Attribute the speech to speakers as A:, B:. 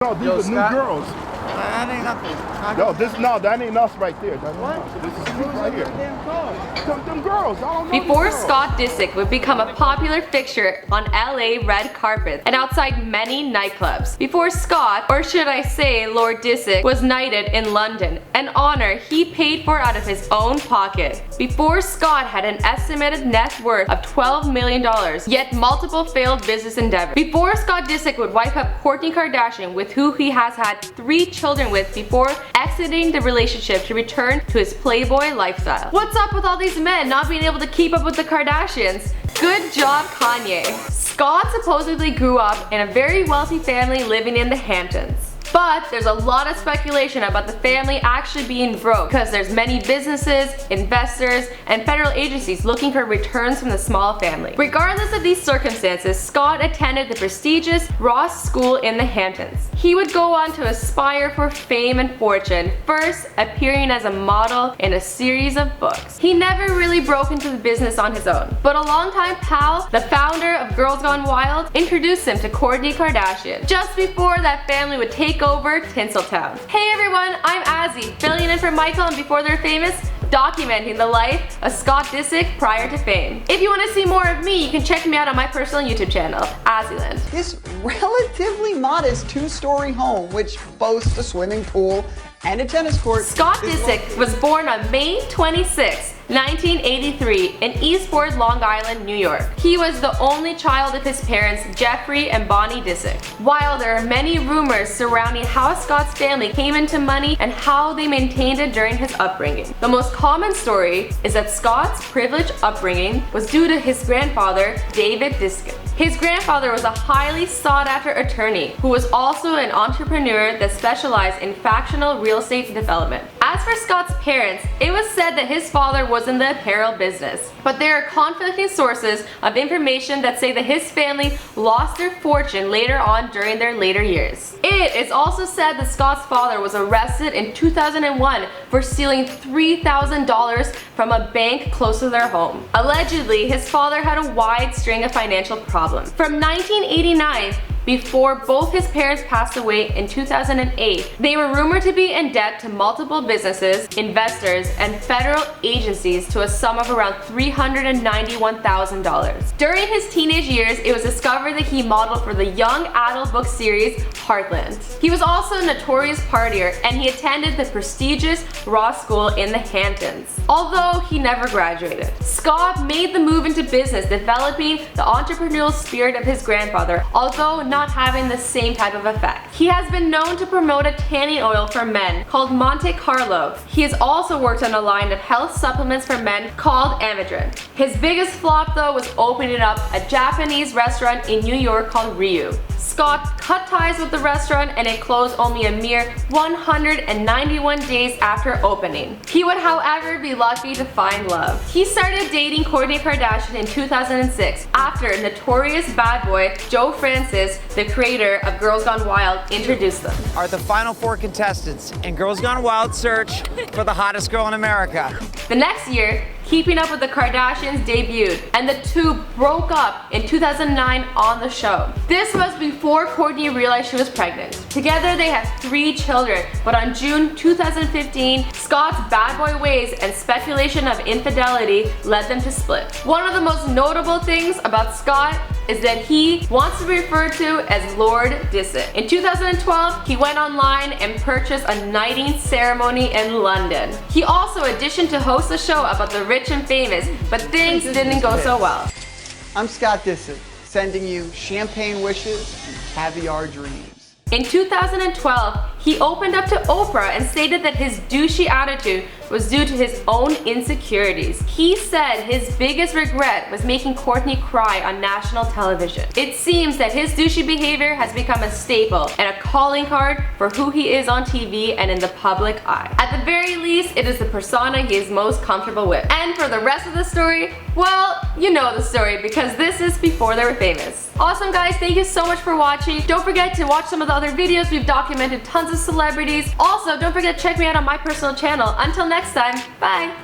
A: No, these are
B: Scott?
A: new girls.
B: That ain't nothing.
A: That ain't us right there. That ain't us. This is right here. Them girls. I don't know.
C: Before Scott Disick would become a popular fixture on LA red carpets and outside many nightclubs. Before Scott, or should I say Lord Dicick, was knighted in London, an honor he paid for out of his own pocket. Before Scott had an estimated net worth of $12 million, yet multiple failed business endeavors. Before Scott Disick would wipe up Kourtney Kardashian, with who he has had 3 children with before exiting the relationship to return to his playboy lifestyle. What's up with all these men not being able to keep up with the Kardashians? Good job, Kanye. Scott supposedly grew up in a very wealthy family living in the Hamptons. But there's a lot of speculation about the family actually being broke because there's many businesses, investors, and federal agencies looking for returns from the small family. Regardless of these circumstances, Scott attended the prestigious Ross School in the Hamptons. He would go on to aspire for fame and fortune, first appearing as a model in a series of books. He never really broke into the business on his own, but a longtime pal, the founder of Girls Gone Wild, introduced him to Kourtney Kardashian just before that family would take over Tinseltown. Hey everyone, I'm Azzy, filling in for Michael and Before They're Famous, documenting the life of Scott Disick prior to fame. If you want to see more of me, you can check me out on my personal YouTube channel, Azzyland.
D: This relatively modest 2-story home, which boasts a swimming pool and a tennis court.
C: Scott Disick was born on May 26, 1983 in Eastport, Long Island, New York. He was the only child of his parents, Jeffrey and Bonnie Disick. While there are many rumors surrounding how Scott's family came into money and how they maintained it during his upbringing, the most common story is that Scott's privileged upbringing was due to his grandfather, David Disick. His grandfather was a highly sought-after attorney who was also an entrepreneur that specialized in fractional real estate development. As for Scott's parents, it was said that his father was in the apparel business, but there are conflicting sources of information that say that his family lost their fortune later on during their later years. It is also said that Scott's father was arrested in 2001 for stealing $3,000 from a bank close to their home. Allegedly, his father had a wide string of financial problems. From 1989, before both his parents passed away in 2008, they were rumored to be in debt to multiple businesses, investors, and federal agencies to a sum of around $391,000. During his teenage years, it was discovered that he modeled for the young adult book series Heartland. He was also a notorious partier, and he attended the prestigious Ross School in the Hamptons, although he never graduated. Scott made the move into business, developing the entrepreneurial spirit of his grandfather, although not having the same type of effect. He has been known to promote a tanning oil for men called Monte Carlo. He has also worked on a line of health supplements for men called Amadrin. His biggest flop though was opening up a Japanese restaurant in New York called Ryu. Scott cut ties with the restaurant and it closed only a mere 191 days after opening. He would however be lucky to find love. He started dating Kourtney Kardashian in 2006 after notorious bad boy Joe Francis, the creator of Girls Gone Wild, introduced them.
B: Are the final 4 contestants in Girls Gone Wild search for the hottest girl in America.
C: The next year, Keeping Up with the Kardashians debuted, and the two broke up in 2009 on the show. This was before Kourtney realized she was pregnant. Together they have 3 children, but on June 2015, Scott's bad boy ways and speculation of infidelity led them to split. One of the most notable things about Scott is that he wants to be referred to as Lord Dicick. In 2012, he went online and purchased a knighting ceremony in London. He also auditioned to host a show about the rich and famous, but things didn't go so well.
D: I'm Scott Disick, sending you champagne wishes and caviar dreams.
C: In 2012, he opened up to Oprah and stated that his douchey attitude was due to his own insecurities. He said his biggest regret was making Kourtney cry on national television. It seems that his douchey behavior has become a staple and a calling card for who he is on TV and in the public eye. At the very least, it is the persona he is most comfortable with. And for the rest of the story, well, you know the story because this is Before They Were Famous. Awesome guys, thank you so much for watching. Don't forget to watch some of the other videos. We've documented tons of celebrities. Also, don't forget to check me out on my personal channel. Until next time, bye!